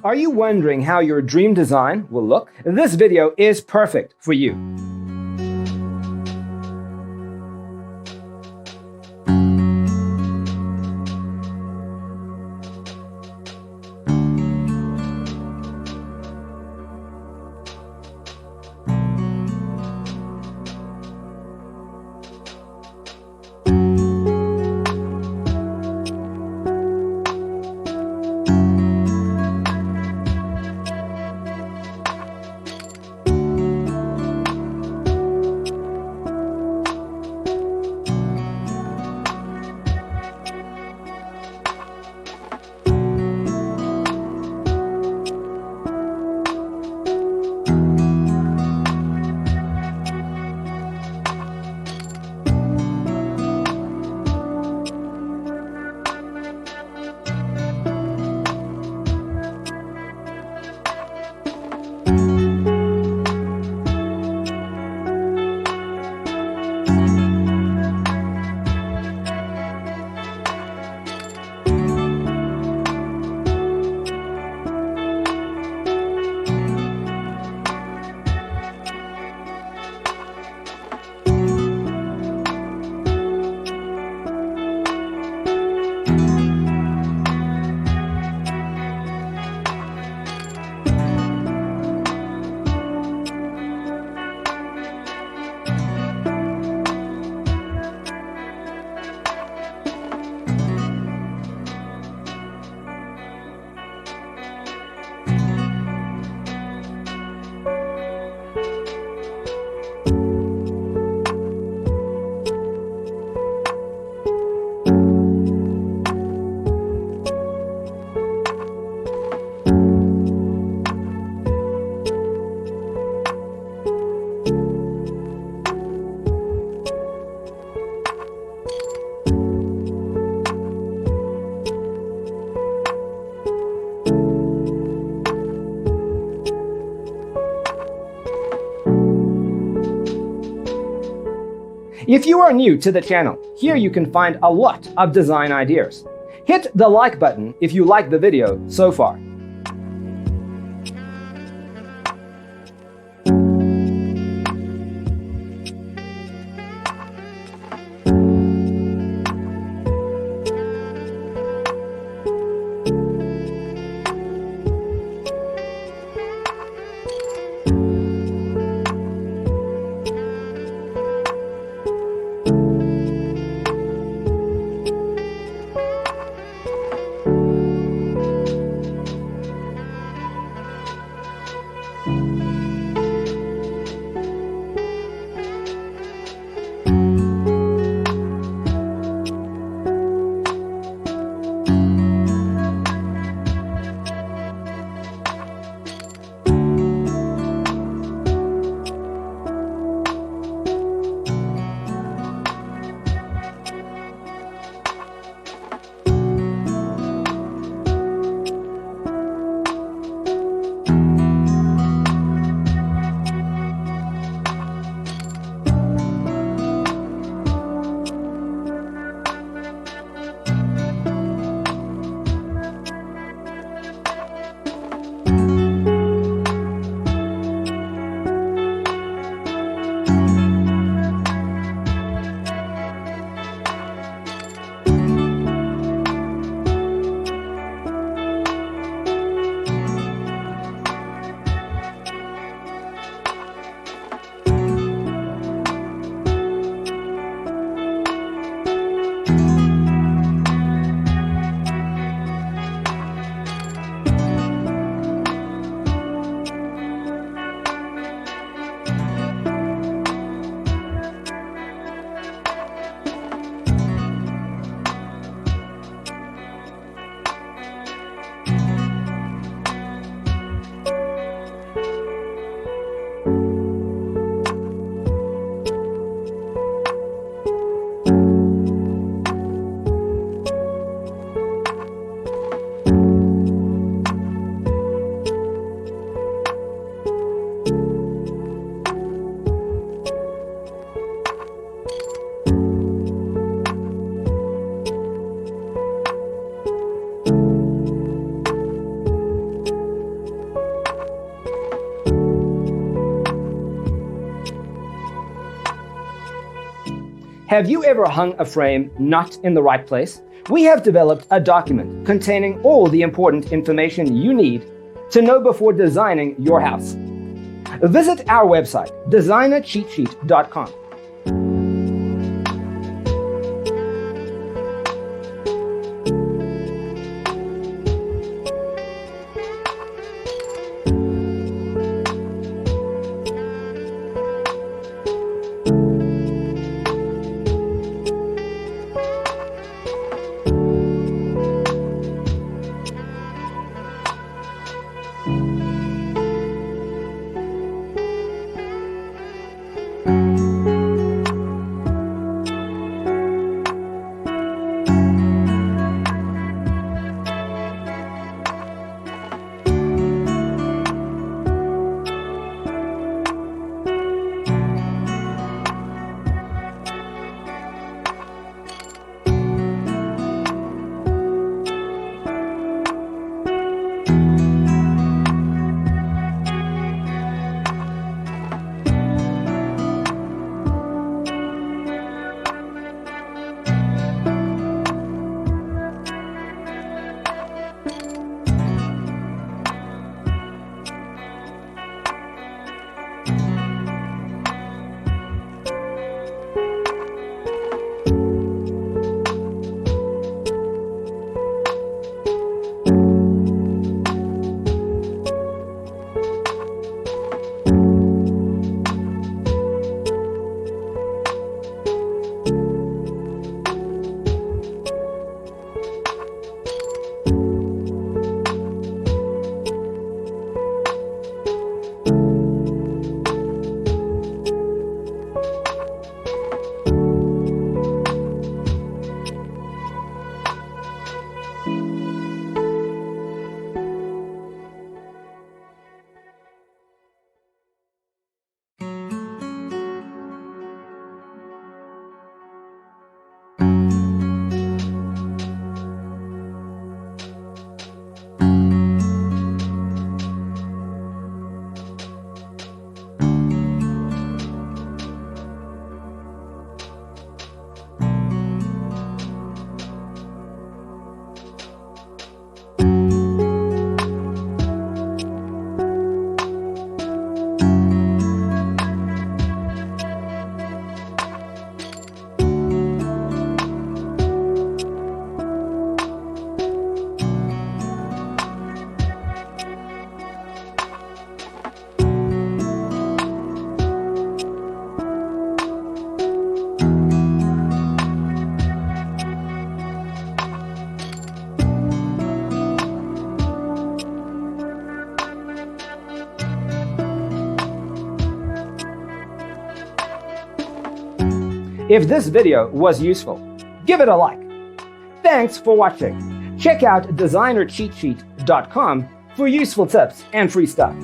Are you wondering how your dream design will look? This video is perfect for you. If you are new to the channel, here you can find a lot of design ideas. Hit the like button if you like the video so far. Have you ever hung a frame not in the right place? We have developed a document containing all the important information you need to know before designing your house. Visit our website, designercheatsheet.com. If this video was useful, give it a like. Thanks for watching. Check out designercheatsheet.com for useful tips and free stuff.